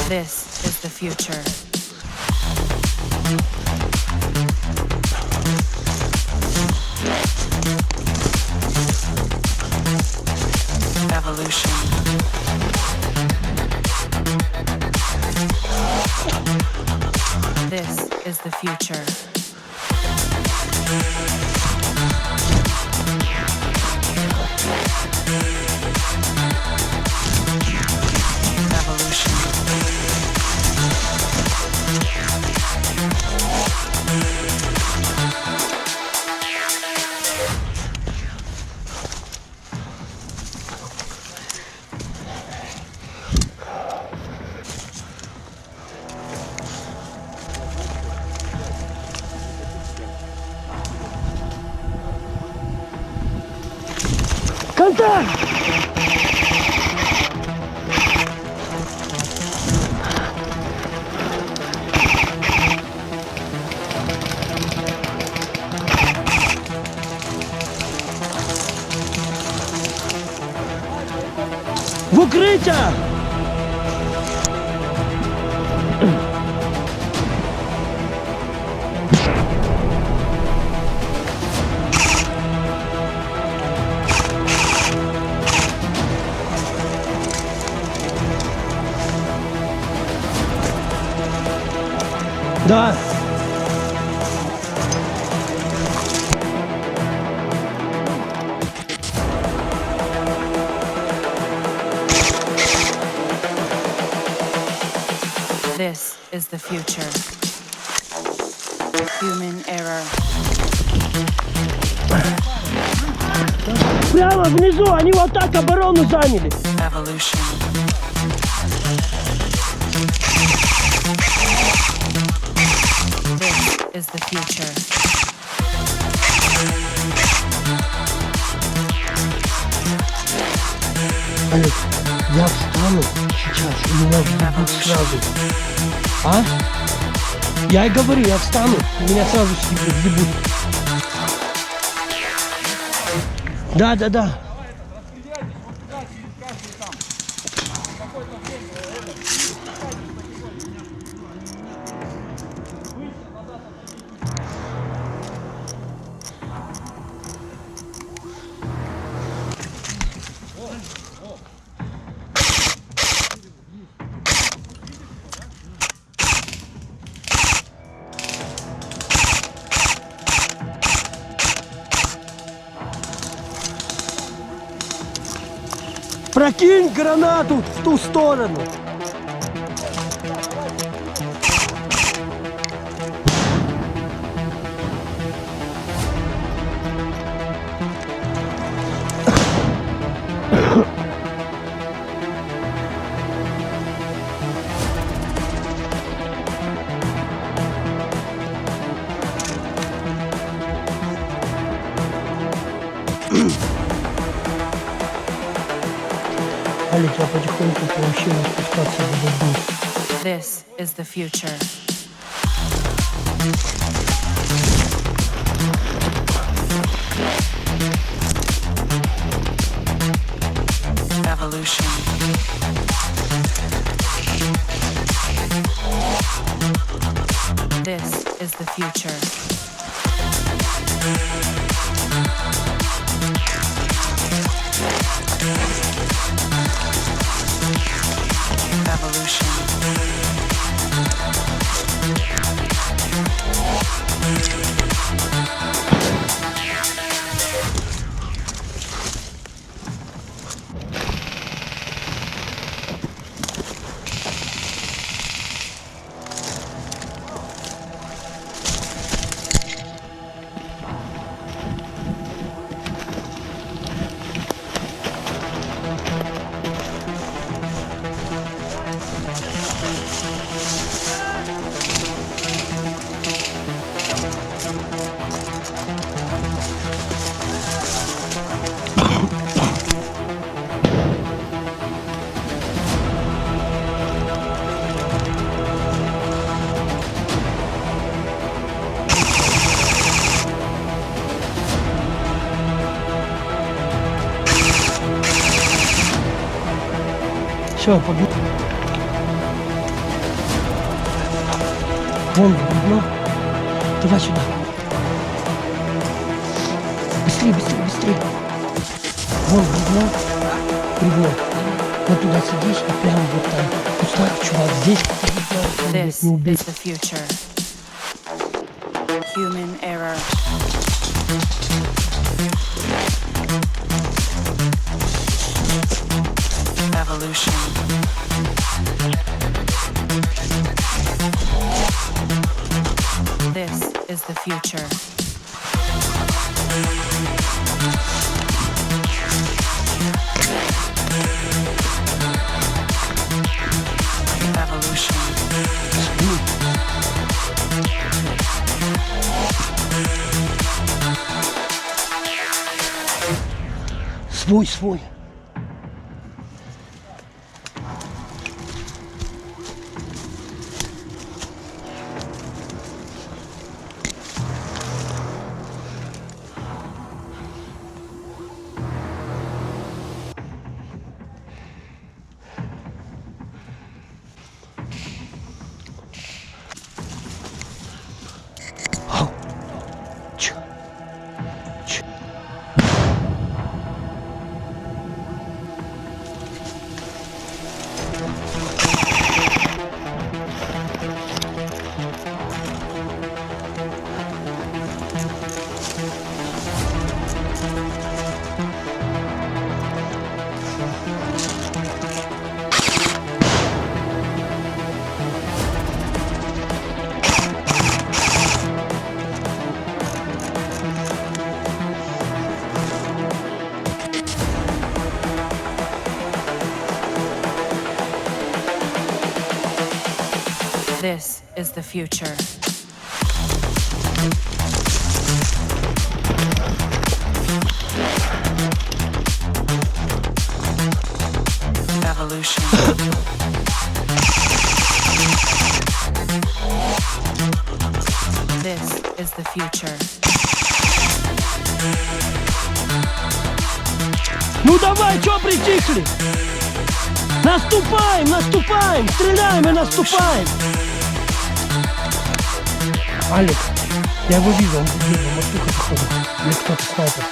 This is the future. Evolution. This is the future. Контакт! В укриття! Да. This is the future. Human error. Прямо внизу, они вот так оборону заняли. Evolution. This is the future. Олег, я встану сейчас, и меня ждут сразу. А? Я и говорю, я встану, меня сразу съебут. Да. Прокинь гранату в ту сторону. Олег, я потихоньку вообще не спускаться буду вниз. This is the future. Evolution. This is the future. Evolution. Все, побег. Вон, ну. Давай сюда. Быстрее, быстрее, быстрее. Вон, бревно. Бревно. Вот туда садись и прямо вот там. Кустах, чувак, здесь This не убить. is the future. Human error. Evolution. This is the future. Evolution. Свой, свой. This is the future. Evolution. This is the future. Ну давай, чё притихли? Наступаем, наступаем, стреляем и наступаем. Алик, я его вижу, он мастуха походу. Или кто-то снайпер.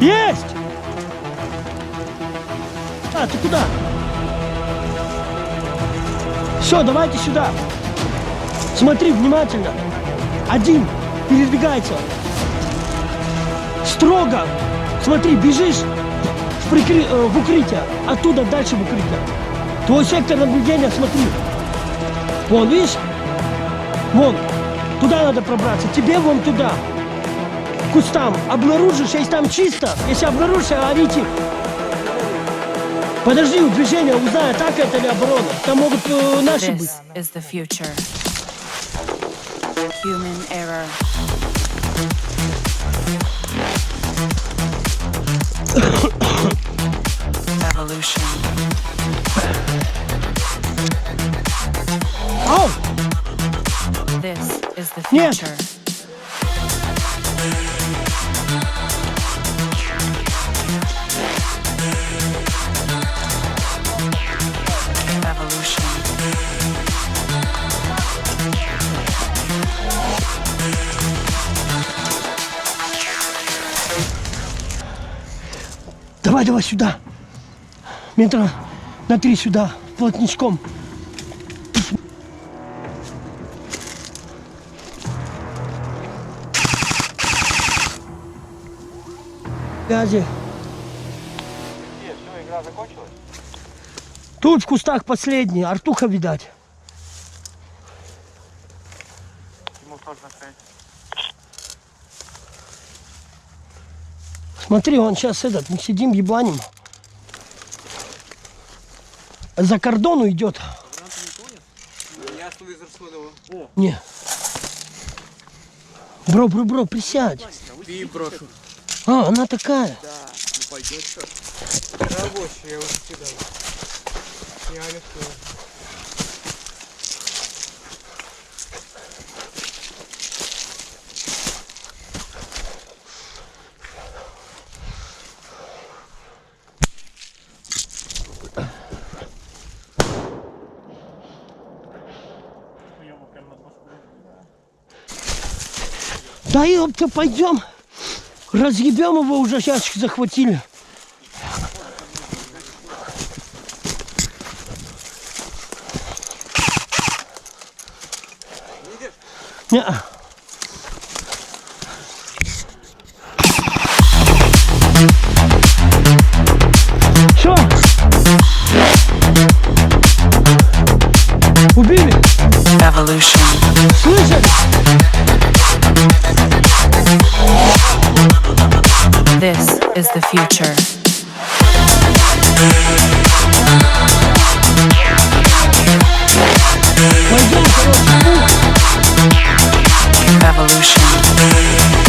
Есть! А, ты куда? Все, давайте сюда. Смотри внимательно. Один передвигается. Строго. Смотри, бежишь в укрытие. Оттуда дальше в укрытие. Твой сектор наблюдения, смотри. Вон, видишь? Вон. Туда надо пробраться. Тебе вон туда. Кустам обнаружишь, если там чисто, если обнаружишь, орите. Подожди, у движения узнай, атака это или оборона. Там могут наши быть. This is the future. Human error. Evolution. Ау! This is the Нет. future. Evolution. Давай, давай сюда. Метра на 3 сюда, плотничком. Гази. Все, игра закончилась? Тут в кустах последний, артуха видать. Ему сложно сказать. Смотри, он сейчас мы сидим, ебланим. За кордону идет. Не. Бро, присядь. Ты брошу. А, она такая. Да, ну пойдет что. Рабочий, я уже сюда. Я легко. Да ёпта, пойдем. Разъебем его, уже ящик захватили. Не-а. Что? Убили? Evolution. Слышали? This is the future. Пойдем, короче. Evolution.